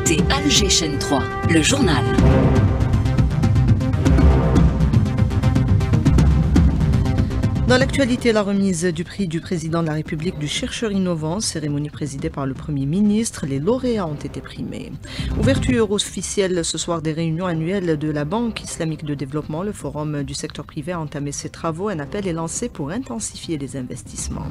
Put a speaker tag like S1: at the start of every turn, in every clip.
S1: écoutez Alger Chaîne 3, le journal.
S2: Dans l'actualité, la remise du prix du président de la République du chercheur innovant, cérémonie présidée par le Premier ministre, les lauréats ont été primés. Ouverture officielle ce soir des réunions annuelles de la Banque islamique de développement. Le forum du secteur privé a entamé ses travaux. Un appel est lancé pour intensifier les investissements.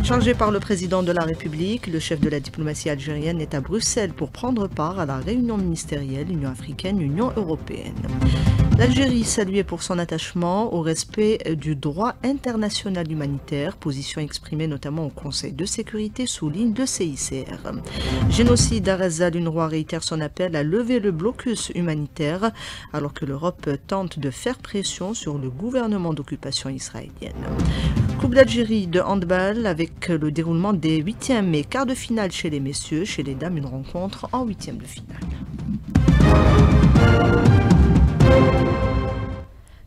S2: Chargé par le président de la République, le chef de la diplomatie algérienne est à Bruxelles pour prendre part à la réunion ministérielle Union africaine, Union européenne. L'Algérie saluée pour son attachement au respect du droit international humanitaire, position exprimée notamment au Conseil de sécurité, souligne le CICR. Génocide à Gaza, l'UNRWA réitère son appel à lever le blocus humanitaire alors que l'Europe tente de faire pression sur le gouvernement d'occupation israélienne. Coupe d'Algérie de handball avec le déroulement des 8e et quarts de finale chez les messieurs, chez les dames une rencontre en 8e de finale.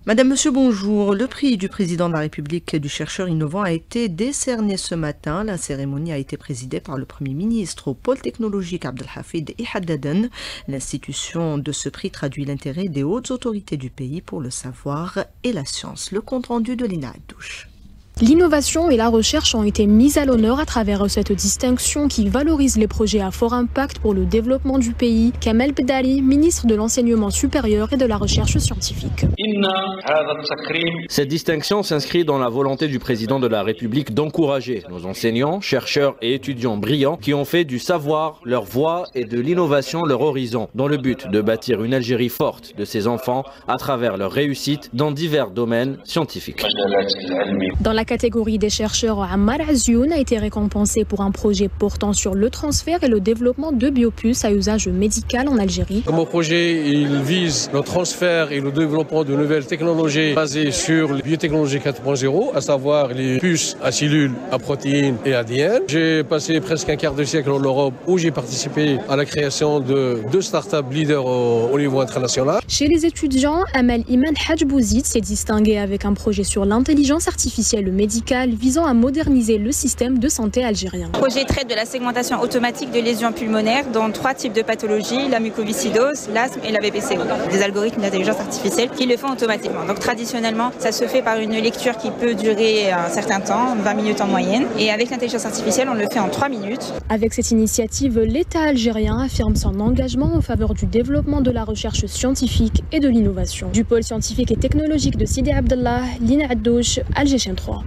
S2: Madame, Monsieur, bonjour. Le prix du président de la République du chercheur innovant a été décerné ce matin. La cérémonie a été présidée par le Premier ministre au pôle technologique Abdelhafid Ihadaden. L'institution de ce prix traduit l'intérêt des hautes autorités du pays pour le savoir et la science. Le compte-rendu de Lina Addouche.
S3: L'innovation et la recherche ont été mises à l'honneur à travers cette distinction qui valorise les projets à fort impact pour le développement du pays. Kamel Bedali, ministre de l'Enseignement supérieur et de la Recherche scientifique.
S4: Cette distinction s'inscrit dans la volonté du président de la République d'encourager nos enseignants, chercheurs et étudiants brillants qui ont fait du savoir leur voie et de l'innovation leur horizon, dans le but de bâtir une Algérie forte de ses enfants à travers leur réussite dans divers domaines scientifiques.
S3: Dans la catégorie des chercheurs, Ammar Azioun a été récompensé pour un projet portant sur le transfert et le développement de biopuces à usage médical en Algérie.
S5: Mon projet, il vise le transfert et le développement de nouvelles technologies basées sur les biotechnologies 4.0, à savoir les puces à cellules, à protéines et ADN. J'ai passé presque un quart de siècle en Europe où j'ai participé à la création de 2 startups leaders au niveau international.
S3: Chez les étudiants, Amal Iman Hajbouzid s'est distingué avec un projet sur l'intelligence artificielle médicale visant à moderniser le système de santé algérien.
S6: Le projet traite de la segmentation automatique de lésions pulmonaires dans 3 types de pathologies, la mucoviscidose, l'asthme et la BPCO. Des algorithmes d'intelligence artificielle qui le font automatiquement. Donc traditionnellement, ça se fait par une lecture qui peut durer un certain temps, 20 minutes en moyenne. Et avec l'intelligence artificielle, on le fait en 3 minutes.
S3: Avec cette initiative, l'État algérien affirme son engagement en faveur du développement de la recherche scientifique et de l'innovation. Du pôle scientifique et technologique de Sidi Abdallah, Lina Addouche, Alger Chaîne 3.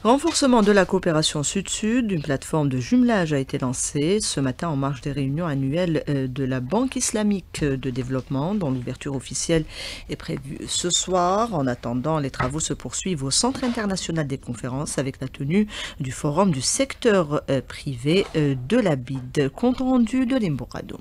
S2: Renforcement de la coopération Sud-Sud, une plateforme de jumelage a été lancée ce matin en marge des réunions annuelles de la Banque islamique de développement, dont l'ouverture officielle est prévue ce soir. En attendant, les travaux se poursuivent au Centre international des conférences avec la tenue du forum du secteur privé de la BID. Compte rendu de Limbourado.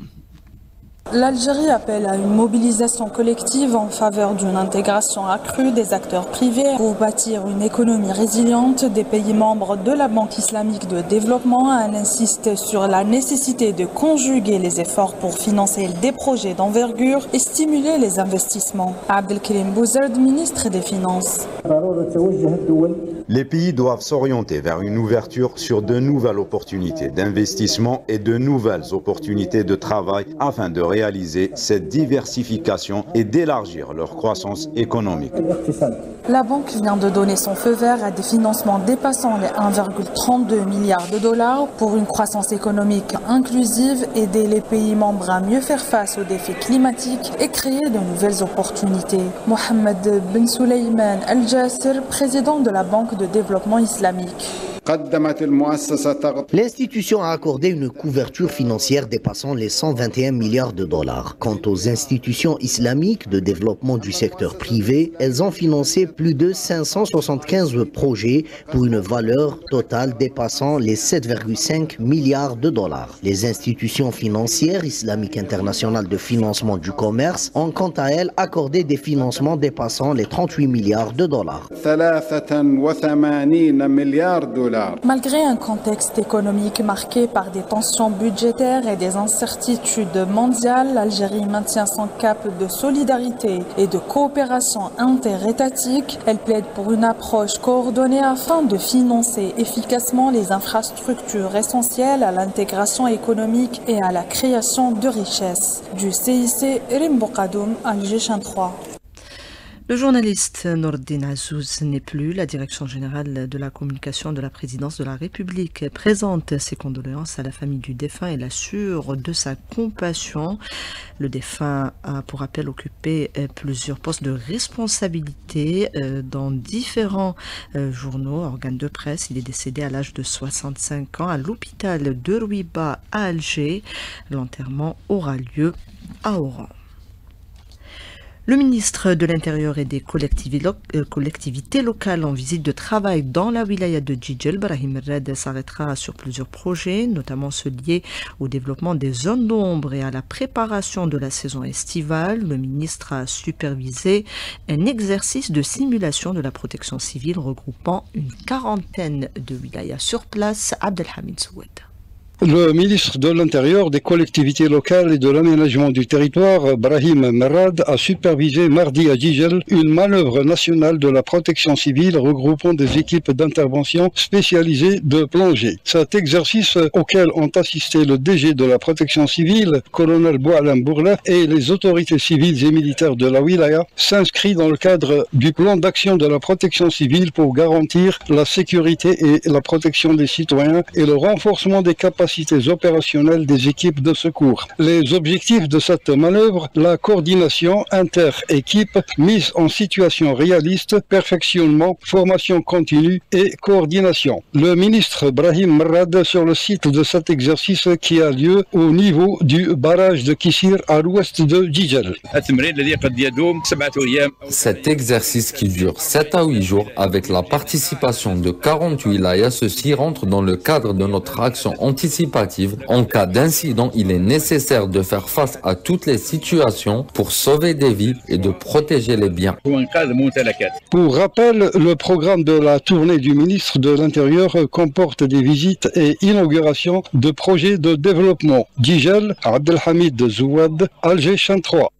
S7: L'Algérie appelle à une mobilisation collective en faveur d'une intégration accrue des acteurs privés pour bâtir une économie résiliente des pays membres de la Banque islamique de développement. Elle insiste sur la nécessité de conjuguer les efforts pour financer des projets d'envergure et stimuler les investissements. Abdelkrim Bouzerd, ministre des Finances.
S8: Les pays doivent s'orienter vers une ouverture sur de nouvelles opportunités d'investissement et de nouvelles opportunités de travail afin de réaliser cette diversification et d'élargir leur croissance économique.
S7: La banque vient de donner son feu vert à des financements dépassant les 1,32 milliards de dollars pour une croissance économique inclusive, aider les pays membres à mieux faire face aux défis climatiques et créer de nouvelles opportunités. Mohamed Ben Sulayman Al-Jasser, président de la Banque de développement islamique.
S9: L'institution a accordé une couverture financière dépassant les 121 milliards de dollars. Quant aux institutions islamiques de développement du secteur privé, elles ont financé plus de 575 projets pour une valeur totale dépassant les 7,5 milliards de dollars. Les institutions financières islamiques internationales de financement du commerce ont quant à elles accordé des financements dépassant les 38 milliards de dollars.
S10: $.
S7: Malgré un contexte économique marqué par des tensions budgétaires et des incertitudes mondiales, l'Algérie maintient son cap de solidarité et de coopération interétatique. Elle plaide pour une approche coordonnée afin de financer efficacement les infrastructures essentielles à l'intégration économique et à la création de richesses. Du CIC, Rimbo Kadoum, Alger 3.
S2: Le journaliste Nordine Azouz n'est plus. La direction générale de la communication de la présidence de la République présente ses condoléances à la famille du défunt et l'assure de sa compassion. Le défunt a pour rappel occupé plusieurs postes de responsabilité dans différents journaux, organes de presse. Il est décédé à l'âge de 65 ans à l'hôpital de Rouiba à Alger. L'enterrement aura lieu à Oran. Le ministre de l'Intérieur et des collectivités locales en visite de travail dans la wilaya de Djidjel, Brahim Red, s'arrêtera sur plusieurs projets, notamment ceux liés au développement des zones d'ombre et à la préparation de la saison estivale. Le ministre a supervisé un exercice de simulation de la protection civile regroupant une quarantaine de wilayas sur place. Abdelhamid Soued.
S11: Le ministre de l'Intérieur, des collectivités locales et de l'aménagement du territoire, Brahim Merad, a supervisé mardi à Djidjel une manœuvre nationale de la protection civile regroupant des équipes d'intervention spécialisées de plongée. Cet exercice auquel ont assisté le DG de la protection civile, colonel Boualem Bourla, et les autorités civiles et militaires de la wilaya, s'inscrit dans le cadre du plan d'action de la protection civile pour garantir la sécurité et la protection des citoyens et le renforcement des capacités opérationnelles des équipes de secours. Les objectifs de cette manœuvre, la coordination inter-équipe, mise en situation réaliste, perfectionnement, formation continue et coordination. Le ministre Brahim Merad sur le site de cet exercice qui a lieu au niveau du barrage de Kissir à l'ouest de Djidjel.
S12: Cet exercice qui dure 7 à 8 jours avec la participation de 48 wilayas, ceci rentre dans le cadre de notre action anticipative. En cas d'incident, il est nécessaire de faire face à toutes les situations pour sauver des vies et de protéger les biens.
S11: Pour rappel, le programme de la tournée du ministre de l'Intérieur comporte des visites et inaugurations de projets de développement. Djidjel, Abdelhamid Zouad, Alger 3.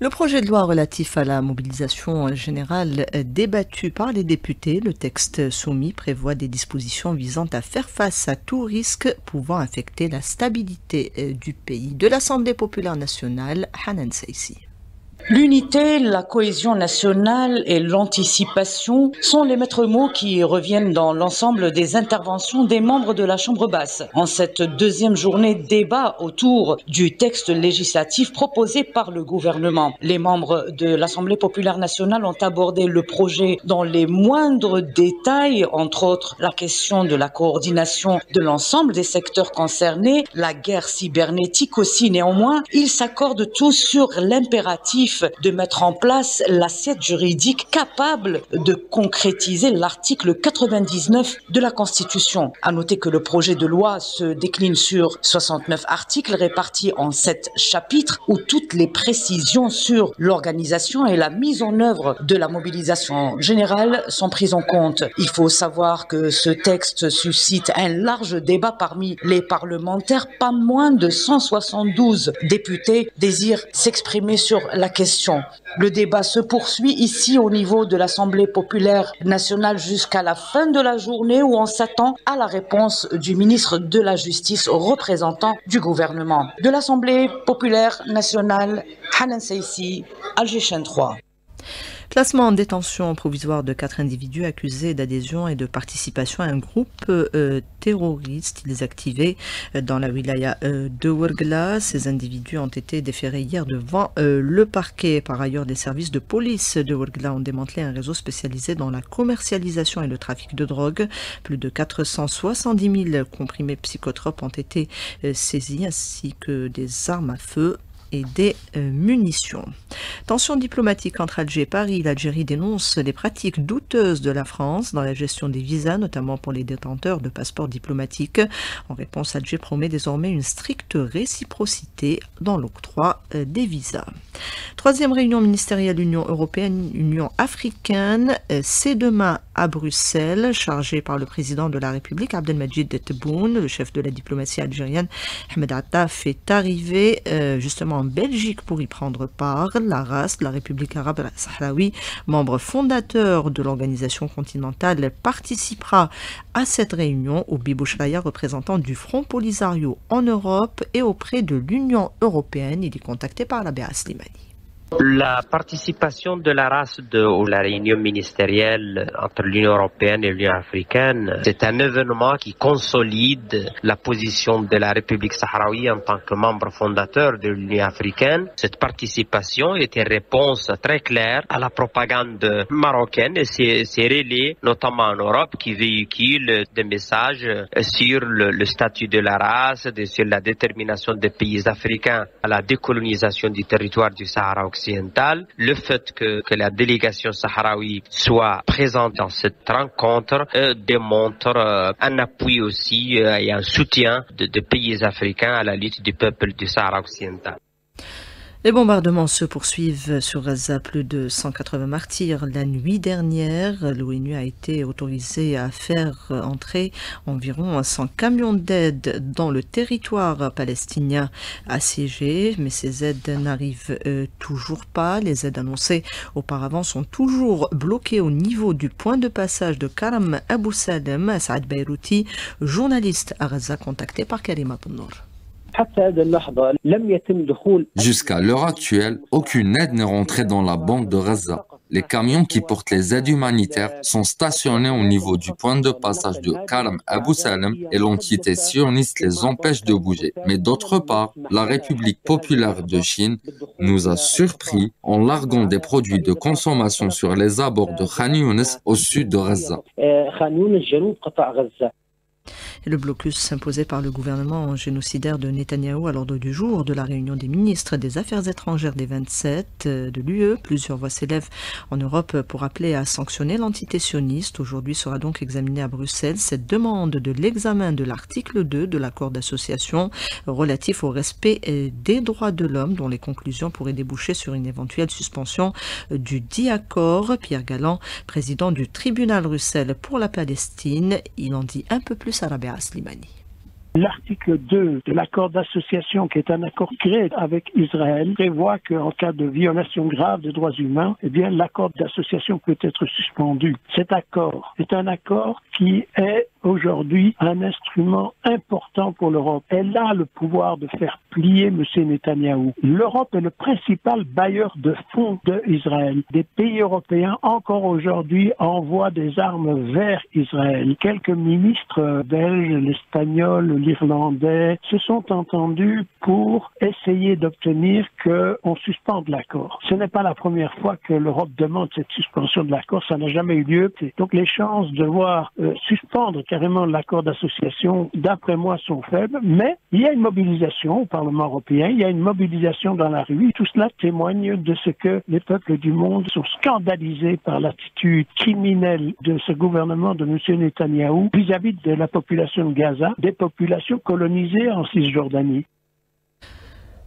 S2: Le projet de loi relatif à la mobilisation générale débattu par les députés, le texte soumis prévoit des dispositions visant à faire face à tout risque pouvant affecter la stabilité du pays. De l'Assemblée populaire nationale, Hanan Seissi.
S13: L'unité, la cohésion nationale et l'anticipation sont les maîtres mots qui reviennent dans l'ensemble des interventions des membres de la Chambre basse. En cette deuxième journée débat autour du texte législatif proposé par le gouvernement, les membres de l'Assemblée populaire nationale ont abordé le projet dans les moindres détails, entre autres la question de la coordination de l'ensemble des secteurs concernés, la guerre cybernétique aussi. Néanmoins, ils s'accordent tous sur l'impératif de mettre en place l'assiette juridique capable de concrétiser l'article 99 de la Constitution. À noter que le projet de loi se décline sur 69 articles répartis en 7 chapitres où toutes les précisions sur l'organisation et la mise en œuvre de la mobilisation générale sont prises en compte. Il faut savoir que ce texte suscite un large débat parmi les parlementaires. Pas moins de 172 députés désirent s'exprimer sur la question. Le débat se poursuit ici au niveau de l'Assemblée populaire nationale jusqu'à la fin de la journée où on s'attend à la réponse du ministre de la Justice, représentant du gouvernement. De l'Assemblée populaire nationale, Hanan Seissi, Alger 3.
S2: Placement en détention provisoire de 4 individus accusés d'adhésion et de participation à un groupe terroriste. Ils activaient dans la wilaya de Ouargla. Ces individus ont été déférés hier devant le parquet. Par ailleurs, les services de police de Ouargla ont démantelé un réseau spécialisé dans la commercialisation et le trafic de drogue. Plus de 470 000 comprimés psychotropes ont été saisis, ainsi que des armes à feu et des munitions. Tension diplomatique entre Alger et Paris. L'Algérie dénonce les pratiques douteuses de la France dans la gestion des visas, notamment pour les détenteurs de passeports diplomatiques. En réponse, Alger promet désormais une stricte réciprocité dans l'octroi des visas. Troisième réunion ministérielle Union européenne, Union africaine, c'est demain à Bruxelles, chargé par le président de la République, Abdelmajid Tebboune. Le chef de la diplomatie algérienne, Ahmed Attaf, est arrivé justement en Belgique pour y prendre part. La RAS, la République arabe sahraoui, membre fondateur de l'organisation continentale, participera à cette réunion au Bibouchraya, représentant du Front Polisario en Europe et auprès de l'Union européenne. Il est contacté par la Béa Slimani.
S10: La participation de la RAS ou la réunion ministérielle entre l'Union européenne et l'Union africaine, c'est un événement qui consolide la position de la République sahraoui en tant que membre fondateur de l'Union africaine. Cette participation est une réponse très claire à la propagande marocaine et c'est relayé notamment en Europe qui véhicule des messages sur le statut de la RAS, sur la détermination des pays africains à la décolonisation du territoire du Sahara occidental. Le fait que la délégation sahraoui soit présente dans cette rencontre démontre un appui aussi et un soutien des pays africains à la lutte du peuple du Sahara occidental.
S2: Les bombardements se poursuivent sur Gaza, plus de 180 martyrs. La nuit dernière, l'ONU a été autorisée à faire entrer environ 100 camions d'aide dans le territoire palestinien assiégé, mais ces aides n'arrivent toujours pas. Les aides annoncées auparavant sont toujours bloquées au niveau du point de passage de Karam Abou Salem. Saad Beirouti, journaliste à Gaza, contacté par Karima Bonnour.
S12: Jusqu'à l'heure actuelle, aucune aide n'est rentrée dans la bande de Gaza. Les camions qui portent les aides humanitaires sont stationnés au niveau du point de passage de Karam Abou Salem et l'entité sioniste les empêche de bouger. Mais d'autre part, la République populaire de Chine nous a surpris en larguant des produits de consommation sur les abords de Khan Younis au sud de Gaza.
S2: Et le blocus imposé par le gouvernement génocidaire de Netanyahou à l'ordre du jour de la réunion des ministres des Affaires étrangères des 27 de l'UE. Plusieurs voix s'élèvent en Europe pour appeler à sanctionner l'entité sioniste. Aujourd'hui sera donc examinée à Bruxelles cette demande de l'examen de l'article 2 de l'accord d'association relatif au respect des droits de l'homme, dont les conclusions pourraient déboucher sur une éventuelle suspension du dit accord. Pierre Galland, président du tribunal Bruxelles pour la Palestine, il en dit un peu plus à la Béa Slimani.
S14: L'article 2 de l'accord d'association, qui est un accord créé avec Israël, prévoit qu'en cas de violation grave des droits humains, eh bien, l'accord d'association peut être suspendu. Cet accord est un accord qui est aujourd'hui un instrument important pour l'Europe. Elle a le pouvoir de faire plier M. Netanyahou. L'Europe est le principal bailleur de fonds d'Israël. Des pays européens, encore aujourd'hui, envoient des armes vers Israël. Quelques ministres belges, l'Espagnol, l'Irlandais se sont entendus pour essayer d'obtenir qu'on suspende l'accord. Ce n'est pas la première fois que l'Europe demande cette suspension de l'accord, ça n'a jamais eu lieu. Donc les chances de voir suspendre carrément l'accord d'association, d'après moi, sont faibles, mais il y a une mobilisation au Parlement européen, il y a une mobilisation dans la rue. Tout cela témoigne de ce que les peuples du monde sont scandalisés par l'attitude criminelle de ce gouvernement de M. Netanyahou vis-à-vis de la population de Gaza, des populations colonisées en Cisjordanie.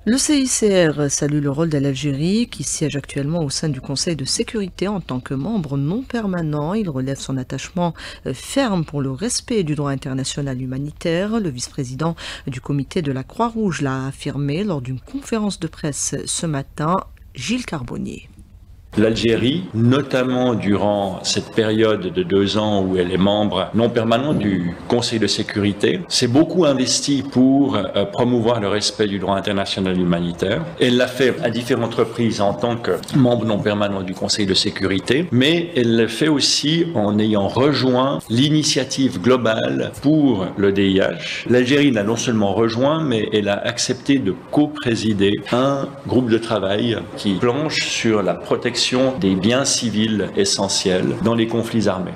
S2: Le CICR salue le rôle de l'Algérie qui siège actuellement au sein du Conseil de sécurité en tant que membre non permanent. Il relève son attachement ferme pour le respect du droit international humanitaire. Le vice-président du comité de la Croix-Rouge l'a affirmé lors d'une conférence de presse ce matin. Gilles Carbonnier.
S15: L'Algérie, notamment durant cette période de 2 ans où elle est membre non permanent du Conseil de sécurité, s'est beaucoup investie pour promouvoir le respect du droit international humanitaire. Elle l'a fait à différentes reprises en tant que membre non permanent du Conseil de sécurité, mais elle le fait aussi en ayant rejoint l'initiative globale pour le DIH. L'Algérie l'a non seulement rejoint, mais elle a accepté de co-présider un groupe de travail qui planche sur la protection des biens civils essentiels dans les conflits armés.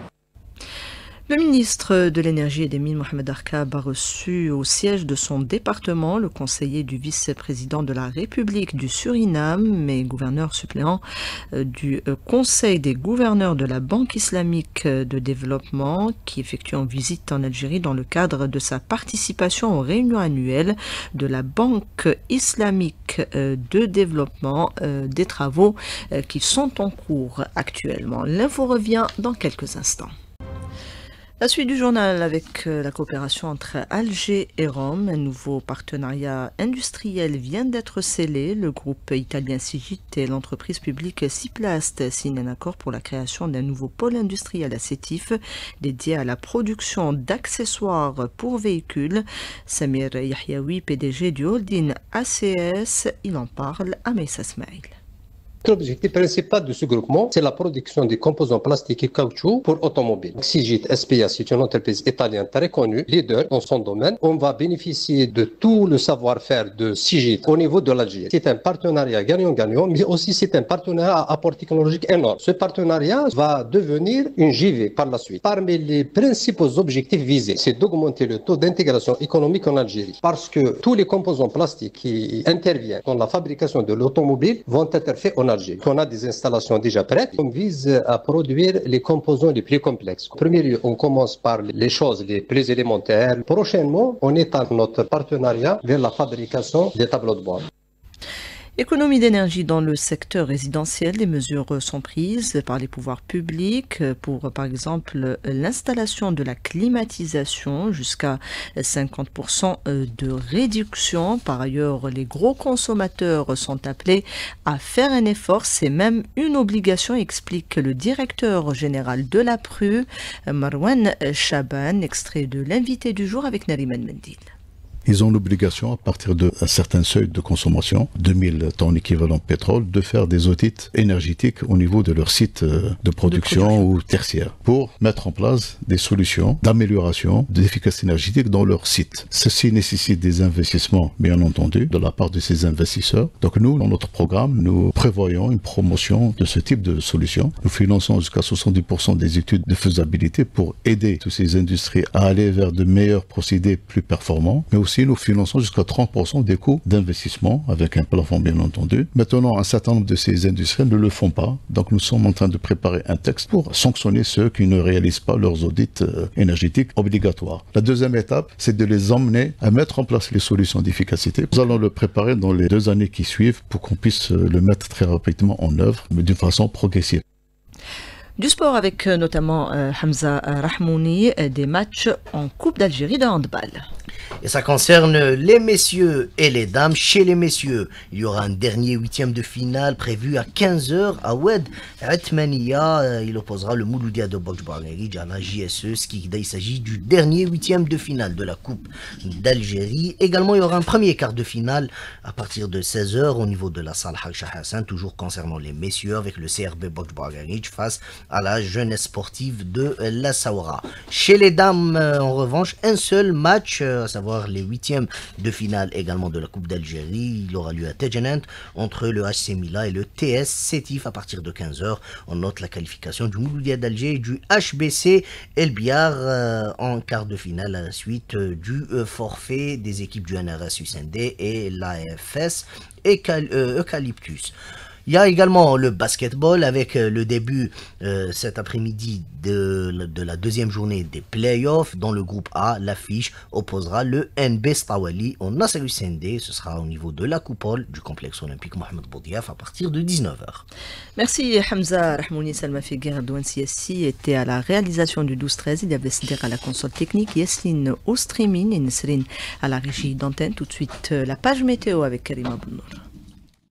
S2: Le ministre de l'Énergie et des Mines, Mohamed Arkab, a reçu au siège de son département le conseiller du vice-président de la République du Suriname et gouverneur suppléant du Conseil des gouverneurs de la Banque islamique de développement qui effectue une visite en Algérie dans le cadre de sa participation aux réunions annuelles de la Banque islamique de développement, des travaux qui sont en cours actuellement. L'info revient dans quelques instants. La suite du journal avec la coopération entre Alger et Rome. Un nouveau partenariat industriel vient d'être scellé. Le groupe italien Sigit et l'entreprise publique Ciplast signent un accord pour la création d'un nouveau pôle industriel à Sétif dédié à la production d'accessoires pour véhicules. Samir Yahyaoui, PDG du holding ACS, il en parle à Meissa Smail.
S16: L'objectif principal de ce groupement, c'est la production des composants plastiques et caoutchouc pour automobiles. Sigit SPA, c'est une entreprise italienne très connue, leader dans son domaine. On va bénéficier de tout le savoir-faire de Sigit au niveau de l'Algérie. C'est un partenariat gagnant-gagnant, mais aussi c'est un partenariat à apport technologique énorme. Ce partenariat va devenir une JV par la suite. Parmi les principaux objectifs visés, c'est d'augmenter le taux d'intégration économique en Algérie. Parce que tous les composants plastiques qui interviennent dans la fabrication de l'automobile vont être faits en Algérie. On a des installations déjà prêtes. On vise à produire les composants les plus complexes. En premier lieu, on commence par les choses les plus élémentaires. Prochainement, on étend notre partenariat vers la fabrication des tableaux de bord.
S2: Économie d'énergie dans le secteur résidentiel, des mesures sont prises par les pouvoirs publics pour, par exemple, l'installation de la climatisation jusqu'à 50% de réduction. Par ailleurs, les gros consommateurs sont appelés à faire un effort. C'est même une obligation, explique le directeur général de l'APRU, Marwan Chaban, extrait de l'invité du jour avec Nariman Mendil.
S17: Ils ont l'obligation, à partir d'un certain seuil de consommation, 2000 tonnes équivalent pétrole, de faire des audits énergétiques au niveau de leur site de production ou tertiaire pour mettre en place des solutions d'amélioration de l'efficacité énergétique dans leur site. Ceci nécessite des investissements, bien entendu, de la part de ces investisseurs. Donc nous, dans notre programme, nous prévoyons une promotion de ce type de solutions. Nous finançons jusqu'à 70% des études de faisabilité pour aider toutes ces industries à aller vers de meilleurs procédés plus performants, mais aussi nous finançons jusqu'à 30% des coûts d'investissement avec un plafond bien entendu. Maintenant, un certain nombre de ces industriels ne le font pas. Donc nous sommes en train de préparer un texte pour sanctionner ceux qui ne réalisent pas leurs audits énergétiques obligatoires. La deuxième étape, c'est de les emmener à mettre en place les solutions d'efficacité. Nous allons le préparer dans les 2 années qui suivent pour qu'on puisse le mettre très rapidement en œuvre, mais d'une façon progressive.
S2: Du sport avec notamment Hamza Rahmouni, des matchs en Coupe d'Algérie de handball.
S9: Et ça concerne les messieurs et les dames. Chez les messieurs, il y aura un dernier 8e de finale prévu à 15h à Oued Atmania. Il opposera le Mouloudia de Bokj-Barneri à la JSE. Il s'agit du dernier 8e de finale de la Coupe d'Algérie. Également, il y aura un premier quart de finale à partir de 16h au niveau de la salle Haj Shah Hassan, toujours concernant les messieurs avec le CRB Bokj-Barneri face à la jeunesse sportive de la Saoura. Chez les dames, en revanche, un seul match, à savoir les 8e de finale également de la Coupe d'Algérie. Il aura lieu à Tejenant entre le HC Mila et le TS Sétif à partir de 15h. On note la qualification du Mouloudia d'Alger et du HBC El Biar en quart de finale à la suite du forfait des équipes du NRS USND et l'AFS Eucalyptus. Il y a également le basketball avec le début cet après-midi de la 2e journée des playoffs. Dans le groupe A, l'affiche opposera le NB Stawali au Nasser USND. Ce sera au niveau de la coupole du complexe olympique Mohamed Boudiaf à partir de 19h.
S2: Merci Hamza Rahmouni. Salma Feguer, Douane Siassi était à la réalisation du 12-13. Il y avait Sder à la console technique, Yassine au streaming et Nesrine à la régie d'antenne. Tout de suite la page météo avec Karima Bounour.